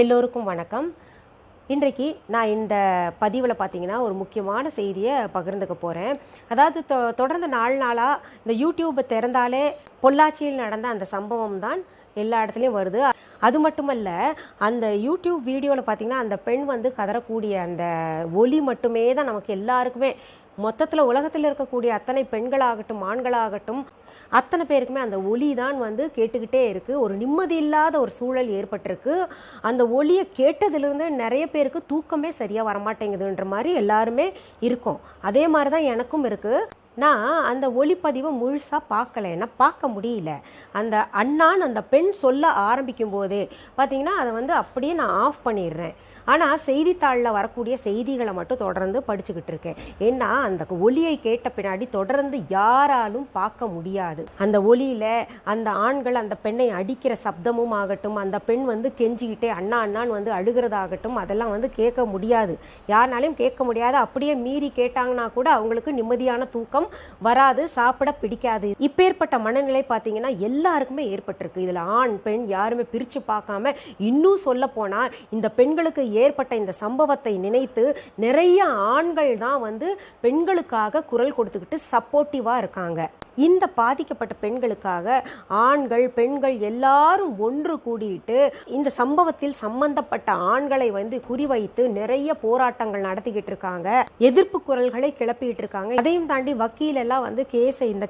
எல்லோருக்கும் வணக்கம். இன்றைக்கு நான் இந்த பதிவில் பார்த்தீங்கன்னா ஒரு முக்கியமான செய்தியை பகிர்ந்துக்க போகிறேன். அதாவது தொடர்ந்து 4 நாளாக இந்த யூடியூப்பை திறந்தாலே பொள்ளாச்சியில் நடந்த அந்த சம்பவம் தான் எல்லா இடத்துலையும் வருது. அது மட்டுமல்ல, அந்த யூடியூப் வீடியோவில் பார்த்தீங்கன்னா அந்த பெண் கதறக்கூடிய அந்த ஒலி மட்டுமே தான் நமக்கு எல்லாருக்குமே, மொத்தத்தில் உலகத்தில் இருக்கக்கூடிய அத்தனை பெண்களாகட்டும் ஆண்களாகட்டும் அத்தனை பேருக்குமே அந்த ஒலி தான் கேட்டுக்கிட்டே இருக்குது. ஒரு நிம்மதி இல்லாத ஒரு சூழல் ஏற்பட்டிருக்கு. அந்த ஒலியை கேட்டதிலிருந்து நிறைய பேருக்கு தூக்கமே சரியாக வரமாட்டேங்குதுன்ற மாதிரி எல்லாருமே இருக்கும். அதே மாதிரி தான் எனக்கும் இருக்குது. நான் அந்த ஒளிப்பதிவை முழுசாக பார்க்கல, ஏன்னா பார்க்க முடியல. அந்த அண்ணான் அந்த பெண் சொல்ல ஆரம்பிக்கும் போதே பார்த்தீங்கன்னா அதை அப்படியே நான் ஆஃப் பண்ணிடுறேன். ஆனால் செய்தித்தாளில் வரக்கூடிய செய்திகளை மட்டும் தொடர்ந்து படிச்சுக்கிட்டு இருக்கேன். ஏன்னா அந்த ஒலியை கேட்ட பின்னாடி தொடர்ந்து யாராலும் பார்க்க முடியாது. அந்த ஒலியில் அந்த ஆண்கள் அந்த பெண்ணை அடிக்கிற சப்தமும் ஆகட்டும், அந்த பெண் கெஞ்சிக்கிட்டே அண்ணா அண்ணான்னு அழுகிறதாகட்டும், அதெல்லாம் கேட்க முடியாது, யாருனாலையும் கேட்க முடியாது. அப்படியே மீறி கேட்டாங்கன்னா கூட அவங்களுக்கு நிம்மதியான தூக்கம் வராது, சாப்பிட பிடிக்காது. இப்பேற்பட்ட மனநிலை பார்த்தீங்கன்னா எல்லாருக்குமே ஏற்பட்டிருக்கு. இதில் ஆண் பெண் யாருமே பிரித்து பார்க்காம, இன்னும் சொல்ல போனால் இந்த பெண்களுக்கு ஏற்பட்ட இந்த சம்பவத்தை நினைத்து நிறைய ஆண்கள் தான் பெண்களுக்காக குரல் கொடுத்துக்கிட்டு சப்போர்ட்டிவா இருக்காங்க. இந்த பாதிக்கப்பட்ட பெண்களுக்காக ஆண்கள் பெண்கள் எல்லாரும் ஒன்று கூடிட்டு இந்த சம்பவத்தில் சம்பந்தப்பட்ட ஆண்களை குறிவைத்து நிறைய போராட்டங்கள் நடத்திக்கிட்டு இருக்காங்க, எதிர்ப்பு குரல்களை கிளப்பிட்டு இருக்காங்க. அதையும் தாண்டி வக்கீல் எல்லாம் இந்த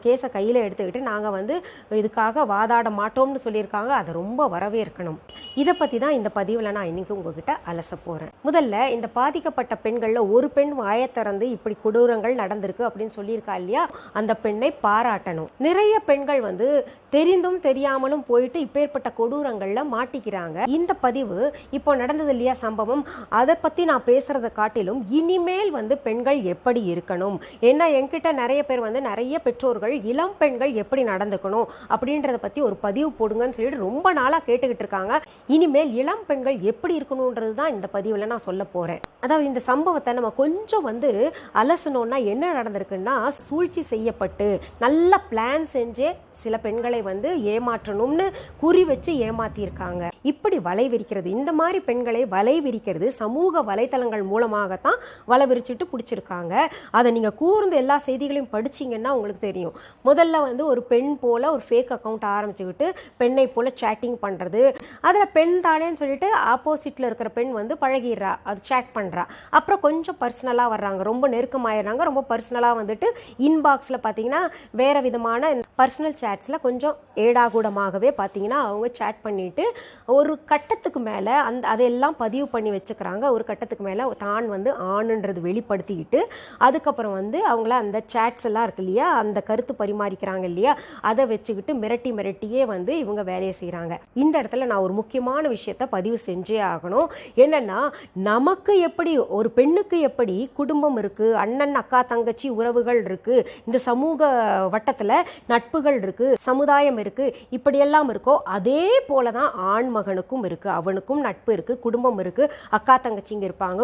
கேஸை கையில எடுத்துக்கிட்டு நாங்க இதுக்காக வாதாட மாட்டோம்னு சொல்லியிருக்காங்க. அதை ரொம்ப வரவேற்கணும். இதை பத்தி தான் இந்த பதிவில் நான் இன்னைக்கு உங்ககிட்ட அலச போறேன். முதல்ல இந்த பாதிக்கப்பட்ட பெண்கள்ல ஒரு பெண் வாயத்திறந்து இப்படி கொடூரங்கள் நடந்திருக்கு அப்படின்னு சொல்லியிருக்கா இல்லையா, அந்த பெண்ணை பாராட்டணும். நிறைய பெண்கள் தெரிந்தும் தெரியாமலும் போயிட்டு இப்பேற்பட்ட கொடூரங்கள்ல மாட்டிக்கிறாங்க. இந்த பதிவு இப்போ நடந்தது இல்லையா சம்பவம், அதை பத்தி நான் பேசுறதை காட்டிலும் இனிமேல் பெண்கள் எப்படி இருக்கணும், ஏன்னா என்கிட்ட நிறைய பேர் நிறைய பெற்றோர்கள் இளம் பெண்கள் எப்படி நடந்துக்கணும் அப்படின்றத பத்தி ஒரு பதிவு போடுங்கன்னு சொல்லிட்டு ரொம்ப நாளா கேட்டுக்கிட்டு இருக்காங்க. இனிமேல் இளம் பெண்கள் எப்படி இருக்கணும்ன்றது தான் இந்த பதிவுல நான் சொல்ல போறேன். அதாவது இந்த சம்பவத்தை நம்ம கொஞ்சம் அலசணும்னா என்ன நடந்திருக்குன்னா, சூழ்ச்சி செய்யப்பட்டு நல்ல பிளான் செஞ்சே சில பெண்களை ஏமாற்றணும்னு குறி வச்சு ஏமாத்தி இருக்காங்க. இப்படி வலை விரிக்கிறது, இந்த மாதிரி பெண்களை வலை விரிக்கிறது சமூக வலைதளங்கள் மூலமாகத்தான் வலை விரிச்சுட்டு பிடிச்சிருக்காங்க. அதை நீங்க கூர்ந்து எல்லா செய்திகளையும் படிச்சீங்கன்னா உங்களுக்கு தெரியும். முதல்ல ஒரு பெண் போல ஒரு ஃபேக் அக்கௌண்ட் ஆரம்பிச்சுக்கிட்டு பெண்ணை போல சேட்டிங் பண்றது, அதுல பெண் தானேன்னு சொல்லிட்டு ஆப்போசிட்ல இருக்கிற பெண் பழகிடுறா, அது சேட் பண்றா. அப்புறம் கொஞ்சம் பர்சனலா வர்றாங்க, ரொம்ப நெருக்கமாயிடுறாங்க. ரொம்ப பர்சனலா இன்பாக்ஸ்ல பாத்தீங்கன்னா வேற விதமான பர்சனல் சேட்ஸ்ல கொஞ்சம் ஏடாகூடமாகவே பாத்தீங்கன்னா அவங்க சேட் பண்ணிட்டு ஒரு கட்டத்துக்கு மேல அதெல்லாம் பதிவு பண்ணி வச்சுக்கிறாங்க. ஒரு கட்டத்துக்கு மேல தான் ஆணுன்றது வெளிப்படுத்திக்கிட்டு அதுக்கப்புறம் அவங்கள அந்த சேட்ஸ் எல்லாம் இருக்கு இல்லையா, அந்த கருத்து பரிமாறிக்கிறாங்க இல்லையா, அதை வச்சுக்கிட்டு மிரட்டியே இவங்க வேலையை செய்யறாங்க. இந்த இடத்துல நான் ஒரு முக்கியமான விஷயத்த பதிவு செஞ்சே ஆகணும். என்னன்னா, நமக்கு எப்படி ஒரு பெண்ணுக்கு எப்படி குடும்பம் இருக்கு, அண்ணன் அக்கா தங்கச்சி உறவுகள் இருக்கு, இந்த சமூக வட்டத்துல நட்புகள் இருக்கு, சமுதாயம் இருக்கு, இப்படியெல்லாம் இருக்கோ அதே போலதான் ஆண் மகனுக்கும் இருக்கு. அவனுக்கும் நட்பு இருக்கு, குடும்பம் இருக்கு, அக்கா தங்கச்சிங்க இருப்பாங்க,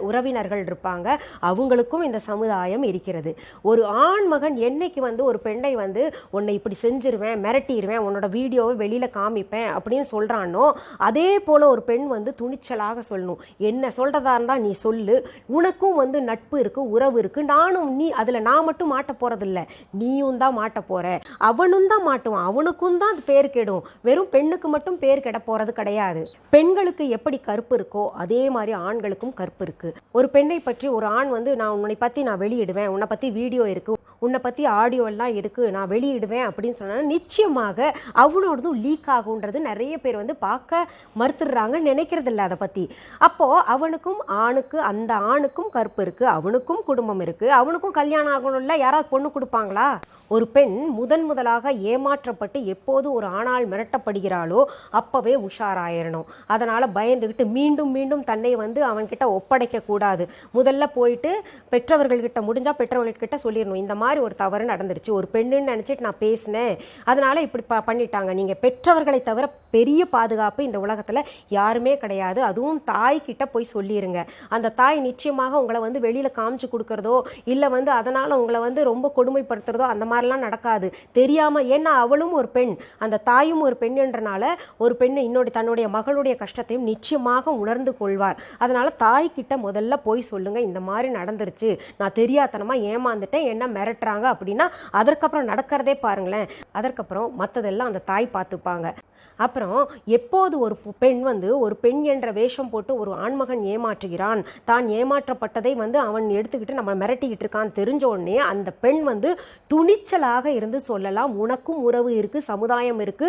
உறவினர்கள் இருப்பாங்க, அவங்களுக்கும் இந்த சமுதாயம் இருக்கிறது. ஒரு ஆண் மகன் என்னைக்கு ஒரு பெண்ணை உன்னை இப்படி செஞ்சிருவேன், மிரட்டிடுவேன், உன்னோட வீடியோவை வெளியில காமிப்பேன் அப்படின்னு சொல்றானோ, அதே போல ஒரு பெண் துணிச்சலாக சொல்லணும். என்ன சொல்றதா இருந்தா நீ சொல்லு, உனக்கும் நட்பு இருக்கு, உறவு இருக்கு, நானும் நீ அதுல நான் மட்டும் மாட்ட போறதில்ல, நீயும் தான் மாட்ட போற, அவனும் தான் மாட்டுவான், அவனுக்கும் தான் அது பேர் கெடும். வெறும் பெண்ணுக்கு மட்டும் பேர் கெட போறது கிடையாது. பெண்களுக்கு எப்படி கற்பு இருக்கோ அதே மாதிரி ஆண்களுக்கும் கற்பு இருக்கு. ஒரு பெண்ணை பற்றி ஒரு ஆண் நான் உன்னை பத்தி நான் வெளியிடுவேன், உன்னை பத்தி வீடியோ இருக்கு, உன்னை பத்தி ஆடியோ எல்லாம் இருக்கு, நான் வெளியிடுவேன் அப்படின்னு சொன்னா நிச்சயமாக அவனோடதும் லீக் ஆகுன்றது நிறைய பேர் பார்க்க மறுத்துடுறாங்க, நினைக்கிறது இல்லை அதை பத்தி. அப்போ அவனுக்கும் அந்த ஆணுக்கும் கற்பு இருக்கு, அவனுக்கும் குடும்பம் இருக்கு, அவனுக்கும் கல்யாணம் ஆகணும்ல, யாராவது பொண்ணு கொடுப்பாங்களா? ஒரு பெண் முதலாக ஏமாற்றப்பட்டு எப்போது ஒரு ஆணால் மிரட்டப்படுகிறாளோ அப்பவே உஷாராயிரணும். அதனால பயந்துகிட்டு மீண்டும் மீண்டும் தன்னை அவன்கிட்ட ஒப்படைக்க கூடாது. முதல்ல போயிட்டு பெற்றவர்கள்கிட்ட, முடிஞ்சா பெற்றவர்கள்கிட்ட சொல்லிடணும், இந்த மாதிரி ஒரு தவறு நடந்துருச்சு, ஒரு பெண்ணுன்னு நினைச்சிட்டு நான் பேசினேன், அதனால இப்படி பண்ணிட்டாங்க. நீங்க பெற்றவர்களை தவிர பெரிய பாதுகாப்பு இந்த உலகத்துல யாருமே கிடையாது. அதுவும் தாய் கிட்ட போய் சொல்லிருங்க. அந்த தாய் நிச்சயமாக உங்களை வெளியில காமிச்சு கொடுக்கறதோ இல்ல அதனால உங்களை ரொம்ப கொடுமைப்படுத்துறதோ அந்த மாதிரி மாதிரிலாம் நடக்காது, தெரியாம. ஏன்னா அவளும் ஒரு பெண், அந்த தாயும் ஒரு பெண் என்றனால ஒரு பெண் தன்னுடைய மகளுடைய கஷ்டத்தையும் நிச்சயமாக உணர்ந்து கொள்வார். அதனால தாய்கிட்ட முதல்ல போய் சொல்லுங்க, இந்த மாதிரி நடந்துருச்சு, நான் தெரியாதனமா ஏமாந்துட்டேன், என்ன மிரட்டுறாங்க அப்படின்னா அதற்கப்புறம் நடக்கிறதே பாருங்களேன். அதற்கப்புறம் மற்றதெல்லாம் அந்த தாய் பார்த்துப்பாங்க. அப்புறம் எப்போது ஒரு பெண் ஒரு பெண் என்ற வேஷம் போட்டு ஒரு ஆண்மகன் ஏமாற்றுகிறான், தான் ஏமாற்றப்பட்டதை அவன் எடுத்துக்கிட்டு நம்ம மிரட்டிக்கிட்டு இருக்கான் தெரிஞ்ச உடனே அந்த பெண் துணிச்சலாக இருந்து சொல்லலாம், உனக்கும் உறவு இருக்கு, சமுதாயம் இருக்கு,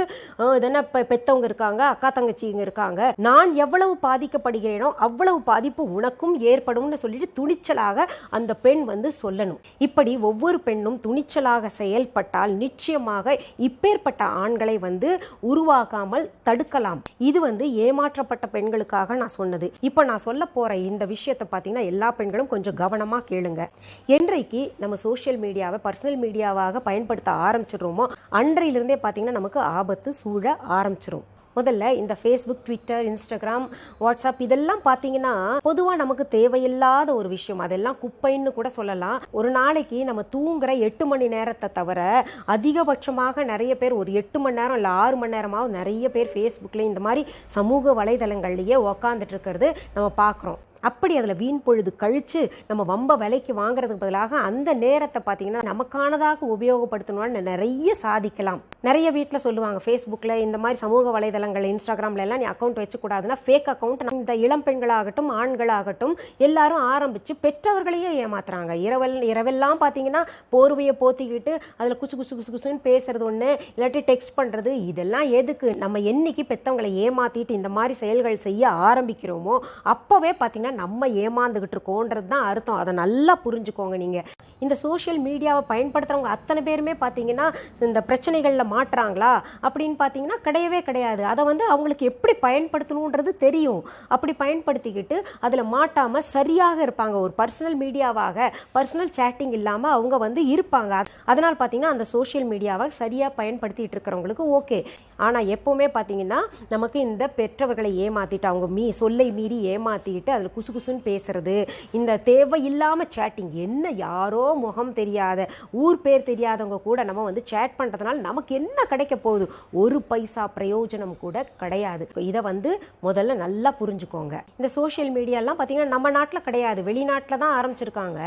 இதென்ன பெத்தவங்க இருக்காங்க, அக்கா தங்கச்சிங்க இருக்காங்க, நான் எவ்வளவு பாதிக்கப்படுகிறேனோ அவ்வளவு பாதிப்பு உனக்கும் ஏற்படும்னு சொல்லிட்டு துணிச்சலாக அந்த பெண் சொல்லணும். இப்படி ஒவ்வொரு பெண்ணும் துணிச்சலாக செயல்பட்டால் நிச்சயமாக இப்பேற்பட்ட ஆண்களை உருவாக்க தடுக்கலாம். இது ஏமாற்றப்பட்ட பெண்களுக்காக நான் சொன்னது. இப்ப நான் சொல்ல போற இந்த விஷயத்தை பாத்தீங்கன்னா எல்லா பெண்களும் கொஞ்சம் கவனமா கேளுங்க. என்றைக்கு நம்ம சோசியல் மீடியாவை பர்சனல் மீடியாவாக பயன்படுத்த ஆரம்பிச்சிடுறோமோ அன்றையிலிருந்தே பாத்தீங்கன்னா நமக்கு ஆபத்து சூழ ஆரம்பிச்சிடும். முதல்ல இந்த ஃபேஸ்புக், ட்விட்டர், இன்ஸ்டாகிராம், வாட்ஸ்அப் இதெல்லாம் பார்த்தீங்கன்னா பொதுவாக நமக்கு தேவையில்லாத ஒரு விஷயம், அதெல்லாம் குப்பைன்னு கூட சொல்லலாம். ஒரு நாளைக்கு நம்ம தூங்குற 8 மணி நேரத்தை தவிர அதிகபட்சமாக நிறைய பேர் ஒரு 8 மணி நேரம் இல்லை 6 மணி நேரமாவது நிறைய பேர் ஃபேஸ்புக்கில் இந்த மாதிரி சமூக வலைதளங்கள்லேயே உக்காந்துட்டு இருக்கிறது நம்ம பார்க்குறோம். அப்படி அதில் வீண் பொழுது கழிச்சு நம்ம வம்ப விலைக்கு வாங்குறதுக்கு பதிலாக அந்த நேரத்தை பார்த்தீங்கன்னா நமக்கானதாக உபயோகப்படுத்தணும்னு நிறைய சாதிக்கலாம். நிறைய வீட்டில் சொல்லுவாங்க, ஃபேஸ்புக்கில் இந்த மாதிரி சமூக வலைதளங்கள், இன்ஸ்டாகிராம்ல எல்லாம் நீ அக்கௌண்ட் வச்சுக்கூடாதுன்னா ஃபேக் அக்கௌண்ட். இந்த இளம் பெண்களாகட்டும் ஆண்களாகட்டும் எல்லாரும் ஆரம்பிச்சு பெற்றவர்களையே ஏமாத்துறாங்க. இரவெல்லாம் பார்த்தீங்கன்னா போர்வையை போத்திக்கிட்டு அதில் குசு குசு குசு குசுன்னு பேசுறது ஒன்று, இல்லாட்டி டெக்ஸ்ட் பண்ணுறது, இதெல்லாம் எதுக்கு? நம்ம என்னைக்கு பெற்றவங்களை ஏமாத்திட்டு இந்த மாதிரி செயல்கள் செய்ய ஆரம்பிக்கிறோமோ அப்போவே பார்த்தீங்கன்னா நம்ம ஏமாந்துகிட்டு இருக்கோன்றது தான் அர்த்தம். அதை நல்லா புரிஞ்சுக்கோங்க. நீங்க இந்த சோஷியல் மீடியாவை பயன்படுத்துறவங்க அத்தனை பேருமே பார்த்தீங்கன்னா இந்த பிரச்சனைகளில் மாட்டுறாங்களா அப்படின்னு பார்த்தீங்கன்னா கிடையவே கிடையாது. அதை அவங்களுக்கு எப்படி பயன்படுத்தணுன்றது தெரியும். அப்படி பயன்படுத்திக்கிட்டு அதில் மாட்டாமல் சரியாக இருப்பாங்க. ஒரு பர்சனல் மீடியாவாக பர்சனல் சேட்டிங் இல்லாமல் அவங்க இருப்பாங்க. அதனால் பார்த்தீங்கன்னா அந்த சோஷியல் மீடியாவை சரியாக பயன்படுத்திட்டு இருக்கிறவங்களுக்கு ஓகே. ஆனால் எப்போவுமே பார்த்தீங்கன்னா நமக்கு இந்த பெற்றவர்களை ஏமாற்றிட்டு அவங்க சொல்லை மீறி ஏமாற்றிக்கிட்டு அதில் குசு குசுன்னு பேசுறது, இந்த தேவையில்லாமல் சேட்டிங், என்ன யாரோ முகம் தெரியாத ஊர் பேர் தெரியாதவங்க கூட நம்ம சேட் பண்றதுனால நமக்கு என்ன கிடைக்க போகுது? ஒரு பைசா பிரயோஜனம் கூட கிடையாது. இதை முதல்ல நல்லா புரிஞ்சுக்கோங்க. இந்த சோஷியல் மீடியா எல்லாம் பாத்தீங்கன்னா நம்ம நாட்டுல கிடையாது, வெளிநாட்டுல தான் ஆரம்பிச்சிருக்காங்க.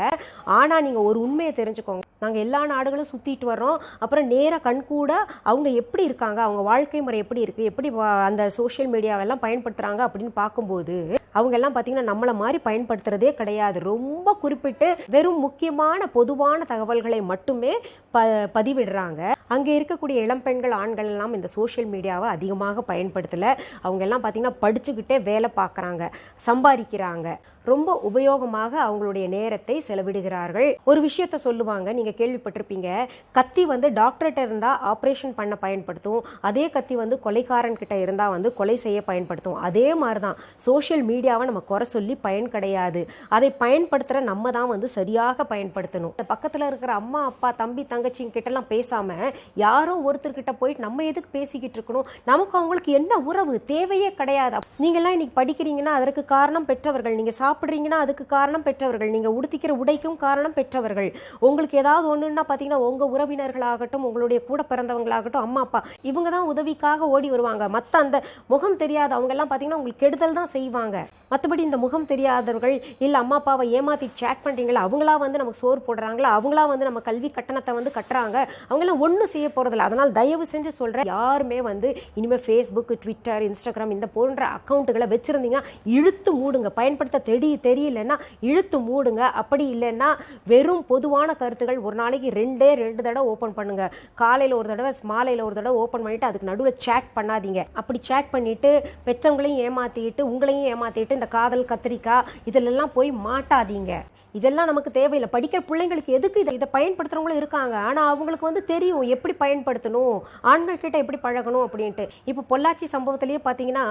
ஆனா நீங்க ஒரு உண்மையை தெரிஞ்சுக்கோங்க, நாங்க எல்லா நாடுகளும் சுத்திட்டு வர்றோம். அப்புறம் நேர கண் கூட அவங்க எப்படி இருக்காங்க, அவங்க வாழ்க்கை முறை எப்படி இருக்கு, எப்படி அந்த சோஷியல் மீடியாவெல்லாம் பயன்படுத்துறாங்க அப்படின்னு பார்க்கும்போது அவங்க எல்லாம் பாத்தீங்கன்னா நம்மள மாதிரி பயன்படுத்துறதே கிடையாது. ரொம்ப குறிப்பிட்டு வெறும் முக்கியமான பொதுவான தகவல்களை மட்டுமே பதிவிடுறாங்க. அங்க இருக்கக்கூடிய இளம்பெண்கள் ஆண்கள் எல்லாம் இந்த சோஷியல் மீடியாவை அதிகமாக பயன்படுத்தல. அவங்க எல்லாம் பாத்தீங்கன்னா படிச்சுக்கிட்டே வேலை பார்க்கறாங்க, சம்பாதிக்கிறாங்க, ரொம்ப உபயோகமாக அவங்களுடைய நேரத்தை செலவிடுகிறார்கள். ஒரு விஷயத்த சொல்லுவாங்க, நீங்க கேள்விப்பட்டிருப்பீங்க, கத்தி டாக்டர்கிட்ட இருந்தா ஆபரேஷன் பண்ண பயன்படுத்தும், அதே கத்தி கொலைக்காரன் கிட்ட இருந்தா கொலை செய்ய பயன்படுத்தும். அதே மாதிரிதான் சோஷியல் மீடியாவை நம்ம குறை சொல்லி பயன் கிடையாது. அதை பயன்படுத்துற நம்ம தான் சரியாக பயன்படுத்தணும். பக்கத்துல இருக்கிற அம்மா அப்பா தம்பி தங்கச்சி கிட்ட எல்லாம் பேசாம யாரோ ஒருத்தர்கிட்ட போயிட்டு நம்ம எதுக்கு பேசிக்கிட்டு இருக்கணும்? நமக்கு அவங்களுக்கு என்ன உறவு? தேவையே கிடையாது. நீங்க எல்லாம் இன்னைக்கு படிக்கிறீங்கன்னா அதற்கு காரணம் பெற்றவர்கள், நீங்க சாப்பிடுறீங்கன்னா அதுக்கு காரணம் பெற்றவர்கள், நீங்க உடுத்திக்கிற உடைக்கும் காரணம் பெற்றவர்கள். உங்களுக்கு ஏதாவது ஒண்ணுன்னா பாத்தீங்கன்னா உங்க உறவினர்களாகட்டும், உங்களுடைய கூட பிறந்தவங்களாகட்டும், அம்மா அப்பா, இவங்க தான் உதவிக்காக ஓடி வருவாங்க. மத்த அந்த முகம் தெரியாத அவங்க எல்லாம் பாத்தீங்கன்னா உங்களுக்கு கெடுதல் தான் செய்வாங்க. மற்றபடி இந்த முகம் தெரியாதவர்கள், இல்ல அம்மா அப்பாவை ஏமாத்தி சேட் பண்றீங்களா, அவங்களா நமக்கு சோறு போடுறாங்களா, அவங்களா நம்ம கல்வி கட்டணத்தை கட்டுறாங்க, அவங்க எல்லாம் ஒன்னும் செய்ய போறதில்ல. அதனால தயவு செஞ்சு சொல்றேன், யாருமே இனிமே ஃபேஸ்புக், ட்விட்டர், இன்ஸ்டாகிராம் இந்த போன்ற அக்கௌண்ட்டுகளை வச்சிருந்தீங்கன்னா இழுத்து மூடுங்க. பயன்படுத்த தெரியலன்னா இழுத்து மூடுங்க. அப்படி இல்லைன்னா வெறும் பொதுவான கருத்துகள் ஒரு நாளைக்கு 2 தடவை ஓபன் பண்ணுங்க. காலையில ஒரு தடவை, மாலையில ஒரு தடவை ஓபன் பண்ணிட்டு அதுக்கு நடுவில் சேட் பண்ணாதீங்க. அப்படி சேட் பண்ணிட்டு பெற்றவங்களையும் ஏமாத்திட்டு உங்களையும் ஏமாத்திட்டு இந்த காதல் கத்திரிக்காய் இதிலெல்லாம் போய் மாட்டாதீங்க. இதெல்லாம் நமக்கு தேவையில்லை. படிக்கிற பிள்ளைங்களுக்கு எதுக்கு இதை பயன்படுத்துறவங்களும் இருக்காங்க. ஆனா அவங்களுக்கு தெரியும் எப்படி பயன்படுத்தணும், ஆண்கள் கிட்ட எப்படி பழகணும் அப்படின்ட்டு. இப்போ பொள்ளாச்சி சம்பவத்திலேயே பாத்தீங்கன்னா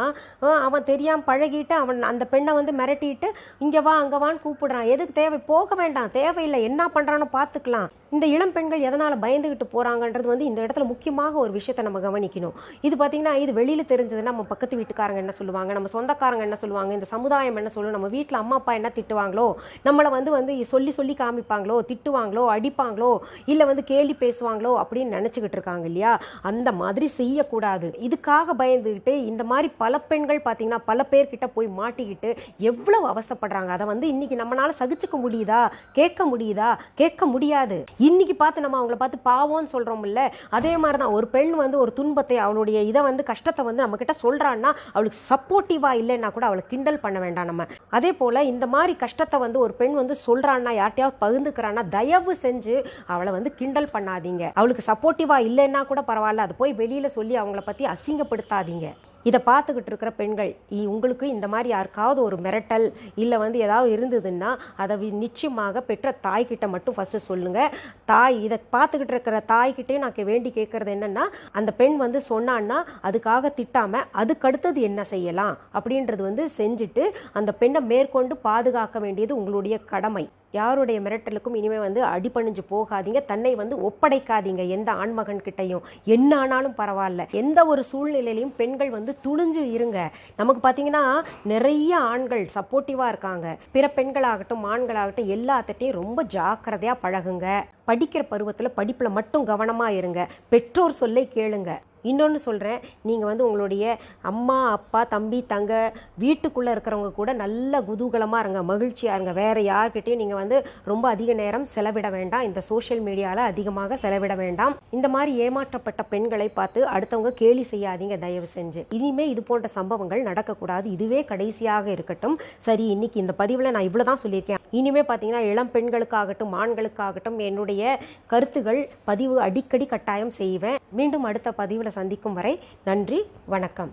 அவன் தெரியாம பழகிட்டு அவன் அந்த பெண்ணை மிரட்டிட்டு இங்க வா அங்க வான்னு கூப்பிடுறான். எதுக்கு? தேவை, போக வேண்டாம், தேவையில்லை, என்ன பண்றான்னு பாத்துக்கலாம். இந்த இளம் பெண்கள் எதனால பயந்துகிட்டு போறாங்கன்றது இந்த இடத்துல முக்கியமாக ஒரு விஷயத்தை நம்ம கவனிக்கணும். இது பாத்தீங்கன்னா இது வெளியில தெரிஞ்சதுன்னா நம்ம பக்கத்து வீட்டுக்காரங்க என்ன சொல்லுவாங்க, நம்ம சொந்தக்காரங்க என்ன சொல்லுவாங்க, இந்த சமுதாயம் என்ன சொல்லும், நம்ம வீட்டுல அம்மா அப்பா என்ன திட்டுவாங்களோ, நம்மளை வந்து சொல்லி சொல்லி காமிப்பாங்களோ, திட்டுவாங்களோ, அடிப்பாங்களோ, இல்ல வந்து கேலி பேசுவாங்களோ அப்படின்னு நினைச்சுக்கிட்டு இருக்காங்க இல்லையா? அந்த மாதிரி செய்யக்கூடாது. இதுக்காக பயந்துகிட்டு இந்த மாதிரி பல பெண்கள் பாத்தீங்கன்னா பல பேர்கிட்ட போய் மாட்டிக்கிட்டு எவ்வளவு அவஸ்தைப்படுறாங்க. அதை வந்து இன்னைக்கு நம்மளால சகிச்சுக்க முடியுதா? கேட்க முடியுதா? கேட்க முடியாது. இன்னைக்கு பார்த்து நம்ம அவங்கள பார்த்து பாவம்னு சொல்றோம் இல்ல, அதே மாதிரிதான் ஒரு பெண் வந்து ஒரு துன்பத்தை, அவளுடைய இதை வந்து கஷ்டத்தை வந்து நம்ம கிட்ட சொல்றான்னா அவளுக்கு சப்போர்ட்டிவா இல்லைன்னா கூட அவளை கிண்டல் பண்ண வேண்டாம் நம்ம. அதே போல இந்த மாதிரி கஷ்டத்தை வந்து ஒரு பெண் வந்து சொல்றான்னா, யார்ட்டையாவது பகிர்ந்துக்கிறான்னா, தயவு செஞ்சு அவளை வந்து கிண்டல் பண்ணாதீங்க. அவளுக்கு சப்போர்ட்டிவா இல்லைன்னா கூட பரவாயில்ல, அது போய் வெளியில சொல்லி அவங்கள பத்தி அசிங்கப்படுத்தாதீங்க. இதை பார்த்துக்கிட்டு இருக்கிற பெண்கள், உங்களுக்கு இந்த மாதிரி யாருக்காவது ஒரு மிரட்டல் இல்லை வந்து ஏதாவது இருந்ததுன்னா அதை நிச்சயமாக பெற்ற தாய்கிட்ட மட்டும் ஃபஸ்ட்டு சொல்லுங்கள். தாய் இதை பார்த்துக்கிட்டு இருக்கிற தாய்கிட்டே நான் வேண்டி கேட்குறது என்னென்னா, அந்த பெண் வந்து சொன்னான்னா அதுக்காக திட்டாமல் அதுக்கடுத்தது என்ன செய்யலாம் அப்படின்றது வந்து செஞ்சுட்டு அந்த பெண்ணை மேற்கொண்டு பாதுகாக்க வேண்டியது உங்களுடைய கடமை. யாருடைய மிரட்டலுக்கும் இனிமே வந்து அடிபணிஞ்சு போகாதீங்க. தன்னை வந்து ஒப்படைக்காதீங்க எந்த ஆண்மகன் கிட்டையும். என்ன ஆனாலும் பரவாயில்ல, எந்த ஒரு சூழ்நிலையிலையும் பெண்கள் வந்து துணிஞ்சு இருங்க. நமக்கு பார்த்தீங்கன்னா நிறைய ஆண்கள் சப்போர்ட்டிவா இருக்காங்க. பிற பெண்களாகட்டும் ஆண்களாகட்டும் எல்லாத்திட்டையும் ரொம்ப ஜாக்கிரதையா பழகுங்க. படிக்கிற பருவத்தில் படிப்பில் மட்டும் கவனமா இருங்க. பெற்றோர் சொல்லை கேளுங்க. இன்னொன்று சொல்கிறேன், நீங்கள் வந்து உங்களுடைய அம்மா அப்பா தம்பி தங்க வீட்டுக்குள்ளே இருக்கிறவங்க கூட நல்ல குதூகலமாக இருங்க, மகிழ்ச்சியாக இருங்க. வேறு யார்கிட்டையும் நீங்கள் வந்து ரொம்ப அதிக நேரம் செலவிட வேண்டாம். இந்த சோஷியல் மீடியாவில் அதிகமாக செலவிட வேண்டாம். இந்த மாதிரி ஏமாற்றப்பட்ட பெண்களை பார்த்து அடுத்தவங்க கேலி செய்யாதீங்க தயவு செஞ்சு. இனிமே இது போன்ற சம்பவங்கள் நடக்கக்கூடாது. இதுவே கடைசியாக இருக்கட்டும். சரி, இன்னைக்கு இந்த பதிவில் நான் இவ்வளோ தான் சொல்லியிருக்கேன். இனிமே பார்த்தீங்கன்னா இளம் பெண்களுக்காகட்டும் ஆண்களுக்காகட்டும் என்னுடைய கருத்துகள் பதிவு அடிக்கடி கட்டாயம் செய்வேன். மீண்டும் அடுத்த பதிவில் சந்திக்கும் வரை நன்றி, வணக்கம்.